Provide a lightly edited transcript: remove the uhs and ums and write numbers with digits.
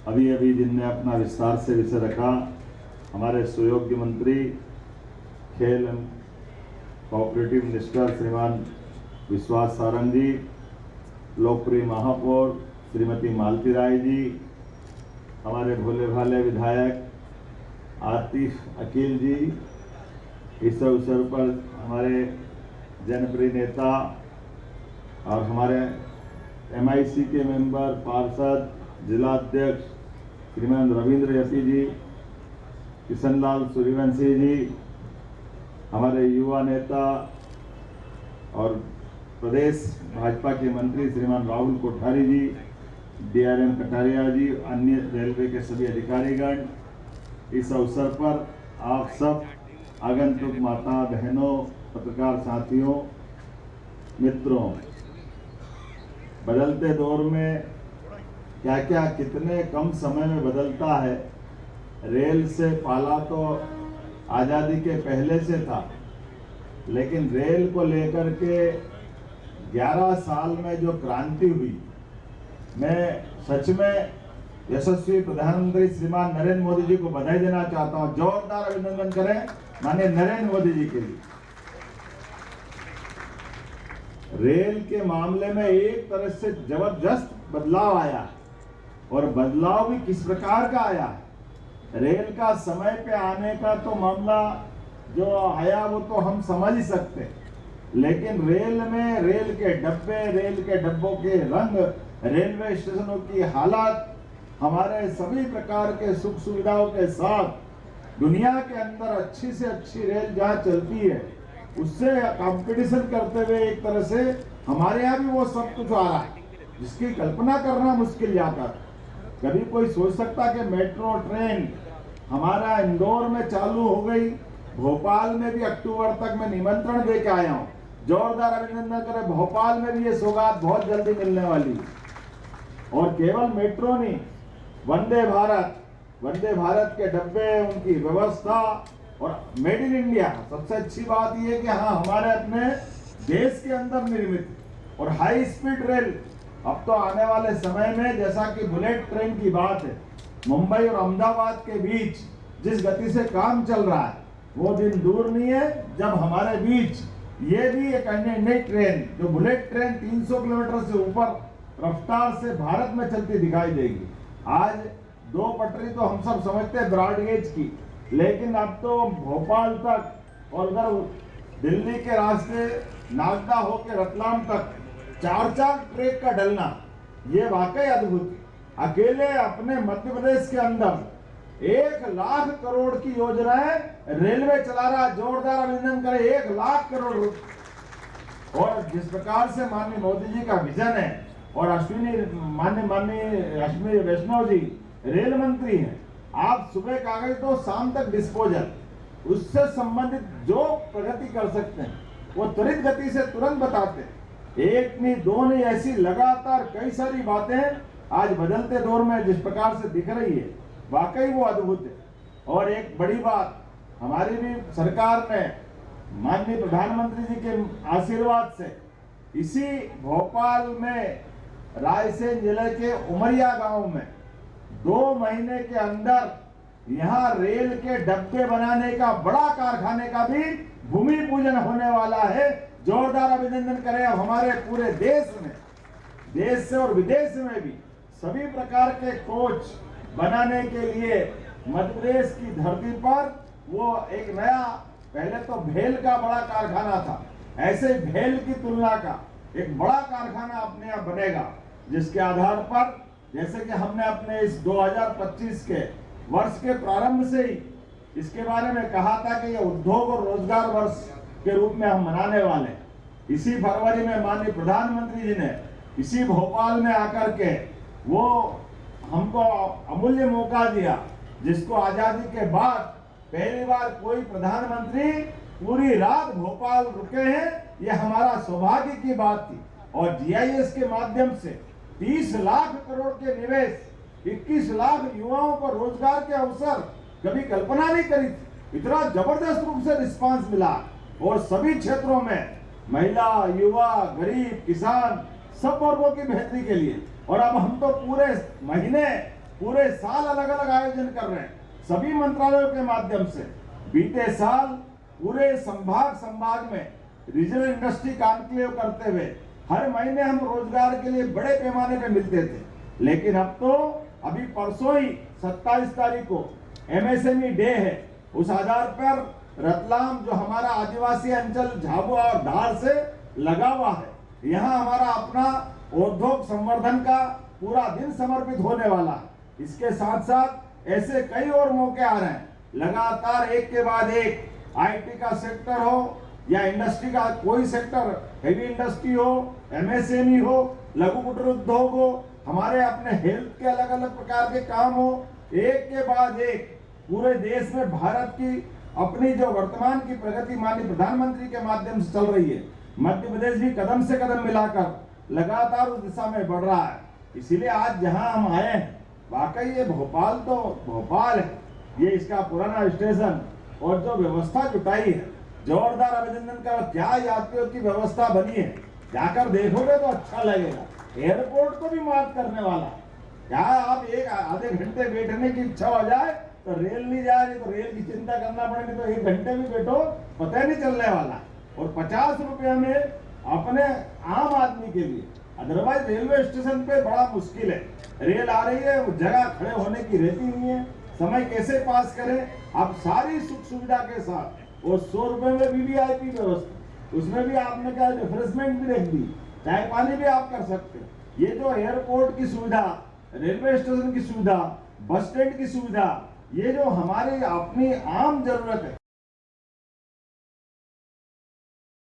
अभी अभी जिनने अपना विस्तार से विषय रखा, हमारे सुयोग्य मंत्री खेल एवं कोऑपरेटिव मिनिस्टर श्रीमान विश्वास सारंग जी, लोकप्रिय महापौर श्रीमती मालती राय जी, हमारे भोले भाले विधायक आतिफ अकील जी, इस अवसर पर हमारे जनप्रिय नेता और हमारे MIC के मेंबर पार्षद जिला अध्यक्ष श्रीमान रविंद्र यती जी, किशनलाल सूर्यवंशी जी, हमारे युवा नेता और प्रदेश भाजपा के मंत्री श्रीमान राहुल कोठारी जी, DRM कटारिया जी, अन्य रेलवे के सभी अधिकारीगण, इस अवसर पर आप सब आगंतुक माता बहनों, पत्रकार साथियों, मित्रों, बदलते दौर में क्या क्या कितने कम समय में बदलता है। रेल से पाला तो आज़ादी के पहले से था, लेकिन रेल को लेकर के 11 साल में जो क्रांति हुई, मैं सच में यशस्वी प्रधानमंत्री श्रीमान नरेंद्र मोदी जी को बधाई देना चाहता हूं। जोरदार अभिनंदन करें माननीय नरेंद्र मोदी जी के लिए। रेल के मामले में एक तरह से जबरदस्त बदलाव आया है, और बदलाव भी किस प्रकार का आया है। रेल का समय पे आने का तो मामला जो आया वो तो हम समझ ही सकते, लेकिन रेल में रेल के डब्बे, रेल के डब्बों के रंग, रेलवे स्टेशनों की हालत, हमारे सभी प्रकार के सुख सुविधाओं के साथ दुनिया के अंदर अच्छी से अच्छी रेल जहाँ चलती है, उससे कंपटीशन करते हुए एक तरह से हमारे यहाँ भी वो सब कुछ आ रहा है जिसकी कल्पना करना मुश्किल जाता है। कभी कोई सोच सकता कि मेट्रो ट्रेन हमारा इंदौर में चालू हो गई, भोपाल में भी अक्टूबर तक मैं निमंत्रण दे के आया हूँ। जोरदार अभिनंदन करें, भोपाल में भी ये सौगात बहुत जल्दी मिलने वाली है। और केवल मेट्रो नहीं, वंदे भारत के डब्बे, उनकी व्यवस्था और मेड इन इंडिया। सबसे अच्छी बात यह है कि हाँ, हमारे अपने देश के अंदर निर्मित और हाई स्पीड रेल। अब तो आने वाले समय में जैसा कि बुलेट ट्रेन की बात है, मुंबई और अहमदाबाद के बीच जिस गति से काम चल रहा है, वो दिन दूर नहीं है जब हमारे बीच ये भी एक नई ट्रेन, जो बुलेट ट्रेन 300 किलोमीटर से ऊपर रफ्तार से भारत में चलती दिखाई देगी। आज 2 पटरी तो हम सब समझते हैं ब्रॉड गेज की, लेकिन अब तो भोपाल तक और उधर दिल्ली के रास्ते नागदा होकर रतलाम तक 4-4 ट्रैक का डलना, ये वाकई अद्भुत है। अकेले अपने मध्य प्रदेश के अंदर 1 लाख करोड़ की योजनाएं रेलवे चला रहा। जोरदार अभिनंदन करें, 1 लाख करोड़ रुपए। और जिस प्रकार से माननीय मोदी जी का विजन है, और माननीय अश्विनी वैष्णव जी रेल मंत्री हैं, आप सुबह कागज तो शाम तक डिस्पोजल, उससे संबंधित जो प्रगति कर सकते हैं वो त्वरित गति से तुरंत बताते हैं। एक नहीं, दो नहीं, ऐसी लगातार कई सारी बातें आज बदलते दौर में जिस प्रकार से दिख रही है, वाकई वो अद्भुत है। और एक बड़ी बात, हमारी भी सरकार ने माननीय प्रधानमंत्री जी के आशीर्वाद से इसी भोपाल में रायसेन जिले के उमरिया गांव में 2 महीने के अंदर यहाँ रेल के डब्बे बनाने का बड़ा कारखाने का भी भूमि पूजन होने वाला है। जोरदार अभिनंदन करें। हमारे पूरे देश में, देश से और विदेश में भी सभी प्रकार के कोच बनाने के लिए मध्य प्रदेश की धरती पर वो एक नया, पहले तो भेल का बड़ा कारखाना था, ऐसे भेल की तुलना का एक बड़ा कारखाना अपने यहाँ बनेगा, जिसके आधार पर जैसे कि हमने अपने इस 2025 के वर्ष के प्रारंभ से ही इसके बारे में कहा था कि यह उद्योग और रोजगार वर्ष के रूप में हम मनाने वाले। इसी फरवरी में माननीय प्रधानमंत्री जी ने इसी भोपाल में आकर के वो हमको अमूल्य मौका दिया, जिसको आजादी के बाद पहली बार कोई प्रधानमंत्री पूरी रात भोपाल रुके हैं। यह हमारा सौभाग्य की बात थी। और GIS के माध्यम से 30 लाख करोड़ के निवेश, 21 लाख युवाओं को रोजगार के अवसर, कभी कल्पना नहीं करी थी। इतना जबरदस्त रूप से रिस्पांस मिला, और सभी क्षेत्रों में महिला, युवा, गरीब, किसान, सब वर्गों की बेहतरी के लिए। और अब हम तो पूरे महीने पूरे साल अलग अलग आयोजन कर रहे हैं सभी मंत्रालयों के माध्यम से। बीते साल पूरे संभाग में रीजनल इंडस्ट्री कॉन्क्लेव करते हुए हर महीने हम रोजगार के लिए बड़े पैमाने पे मिलते थे, लेकिन अब तो अभी परसों ही 27 तारीख को MSME डे है। उस आधार पर रतलाम जो हमारा आदिवासी अंचल झाबुआ और धार से लगा हुआ है, यहाँ हमारा अपना उद्योग संवर्धन का पूरा दिन समर्पित होने वाला है। इसके साथ साथ ऐसे कई और मौके आ रहे हैं, लगातार एक के बाद एक। IT का सेक्टर हो या इंडस्ट्री का कोई सेक्टर, हेवी इंडस्ट्री हो, MSME हो, लघु कुटीर उद्योग हो, हमारे अपने हेल्थ के अलग अलग प्रकार के काम हो, एक के बाद एक पूरे देश में भारत की अपनी जो वर्तमान की प्रगति माननीय प्रधानमंत्री के माध्यम से चल रही है। मध्य प्रदेश भी कदम से कदम मिलाकर लगातार उस दिशा में बढ़ रहा है। इसीलिए आज जहां हम आए हैं, वाकई ये भोपाल तो भोपाल है, ये इसका पुराना स्टेशन और जो व्यवस्था जुटाई है, जोरदार अभिनंदन का। क्या यात्रियों की व्यवस्था बनी है, जाकर देखोगे तो अच्छा लगेगा। एयरपोर्ट को भी मात करने वाला। क्या आप एक आधे घंटे बैठने की इच्छा हो जाए तो रेल नहीं जा रही, तो रेल की चिंता करना पड़ेगी, तो 1 घंटे भी बैठो पता नहीं चलने वाला। और 50 रुपये में अपने आम आदमी के लिए, अदरवाइज रेलवे स्टेशन पे बड़ा मुश्किल है। रेल आ रही है, वो जगह खड़े होने की रहती नहीं है, समय कैसे पास करें। आप सारी सुख सुविधा के साथ, और 100 रुपये में VVIP व्यवस्था, उसमें भी आपने क्या रिफ्रेशमेंट भी रख दी, चाय पानी भी आप कर सकते हैं। ये जो एयरपोर्ट की सुविधा, रेलवे स्टेशन की सुविधा, बस स्टैंड की सुविधा, ये जो हमारी अपनी आम जरूरत है,